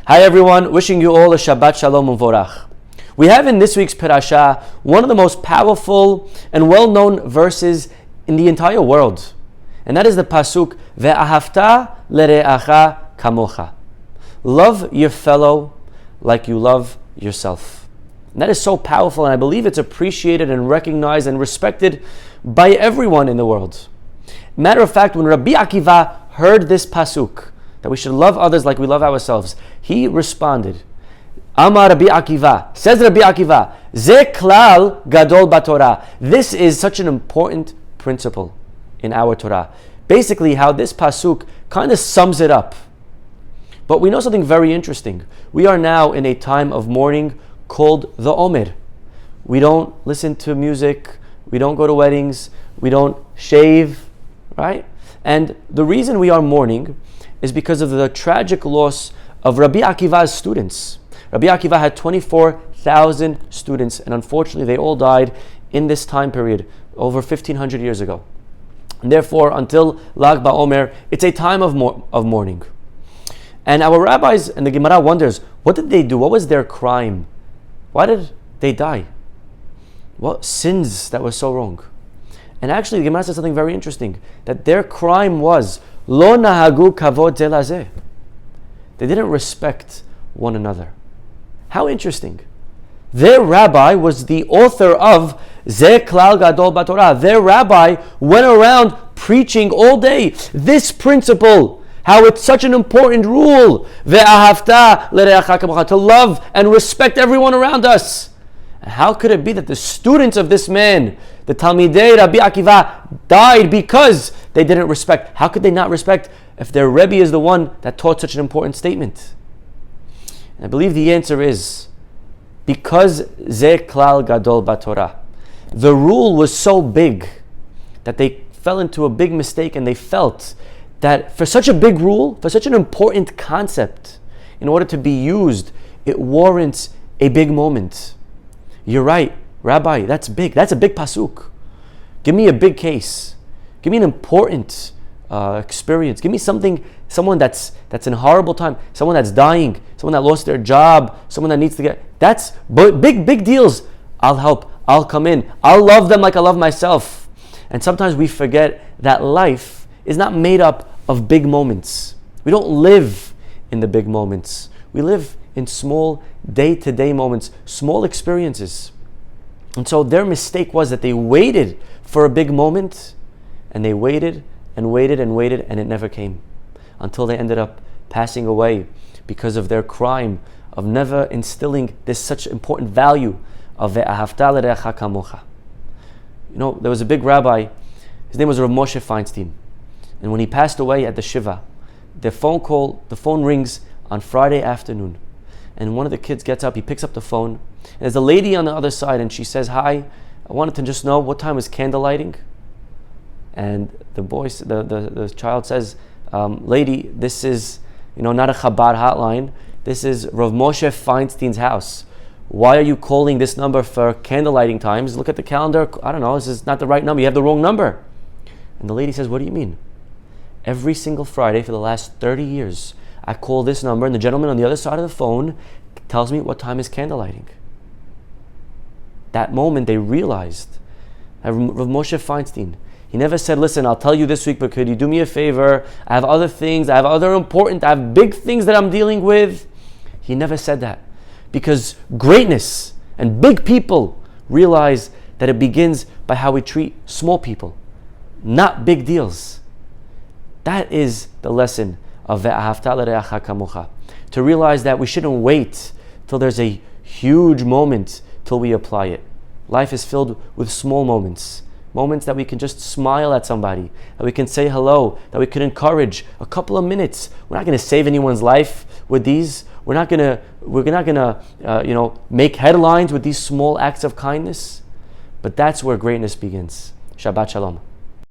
Hi everyone, wishing you all a Shabbat Shalom Uvorach. We have in this week's parasha one of the most powerful and well-known verses in the entire world. And that is the pasuk, Ve'ahavta lere'acha kamocha. Love your fellow like you love yourself. And that is so powerful, and I believe it's appreciated and recognized and respected by everyone in the world. Matter of fact, when Rabbi Akiva heard this pasuk, that we should love others like we love ourselves, he responded, Amar Rabbi Akiva, says Rabbi Akiva, Ze klal gadol baTorah. This is such an important principle in our Torah. Basically, how this pasuk kind of sums it up. But we know something very interesting. We are now in a time of mourning called the Omer. We don't listen to music, we don't go to weddings, we don't shave, right? And the reason we are mourning is because of the tragic loss of Rabbi Akiva's students. Rabbi Akiva had 24,000 students, and unfortunately they all died in this time period, over 1,500 years ago. And therefore, until Lag BaOmer, it's a time of mourning. And our rabbis and the Gemara wonders, what did they do? What was their crime? Why did they die? What sins that were so wrong? And actually, the Gemara says something very interesting, that their crime was Lo nahagu kavod ze lazeh. They didn't respect one another. How interesting. Their rabbi was the author of Ze klal gadol baTorah. Their rabbi went around preaching all day this principle, how it's such an important rule, Ve'ahavta lere'acha kamocha, to love and respect everyone around us. And how could it be that the students of this man, the Talmidei Rabbi Akiva, died because they didn't respect? How could they not respect if their Rebbe is the one that taught such an important statement? And I believe the answer is because Ze klal gadol baTorah. The rule was so big that they fell into a big mistake, and they felt that for such a big rule, for such an important concept, in order to be used, it warrants a big moment. You're right, Rabbi, that's big. That's a big pasuk. Give me a big case. Give me an important experience. Give me someone that's in a horrible time, someone that's dying, someone that lost their job, someone that needs to get, that's big deals. I'll help, I'll come in, I'll love them like I love myself. And sometimes we forget that life is not made up of big moments. We don't live in the big moments. We live in small day-to-day moments, small experiences. And so their mistake was that they waited for a big moment, and they waited and waited and waited, and it never came, until they ended up passing away because of their crime of never instilling this such important value of Ve'ahavta lere'acha kamocha. You know, there was a big rabbi, his name was Rav Moshe Feinstein, and when he passed away at the Shiva, the phone rings on Friday afternoon, and one of the kids gets up, he picks up the phone, and there's a lady on the other side, and she says, "Hi, I wanted to just know what time is candle lighting?" And the child says, "Lady, this is not a Chabad hotline. This is Rav Moshe Feinstein's house. Why are you calling this number for candle lighting times? Look at the calendar. I don't know. This is not the right number. You have the wrong number." And the lady says, "What do you mean? Every single Friday for the last 30 years, I call this number, and the gentleman on the other side of the phone tells me what time is candle lighting." That moment they realized that Rav Moshe Feinstein, he never said, "Listen, I'll tell you this week, but could you do me a favor? I have other things, I have big things that I'm dealing with." He never said that, because greatness and big people realize that it begins by how we treat small people, not big deals. That is the lesson of Ve'ahavta lere'acha kamocha. To realize that we shouldn't wait till there's a huge moment till we apply it. Life is filled with small moments that we can just smile at somebody, that we can say hello, that we can encourage a couple of minutes. We're not going to save anyone's life with these. We're not going to make headlines with these small acts of kindness. But that's where greatness begins. Shabbat Shalom.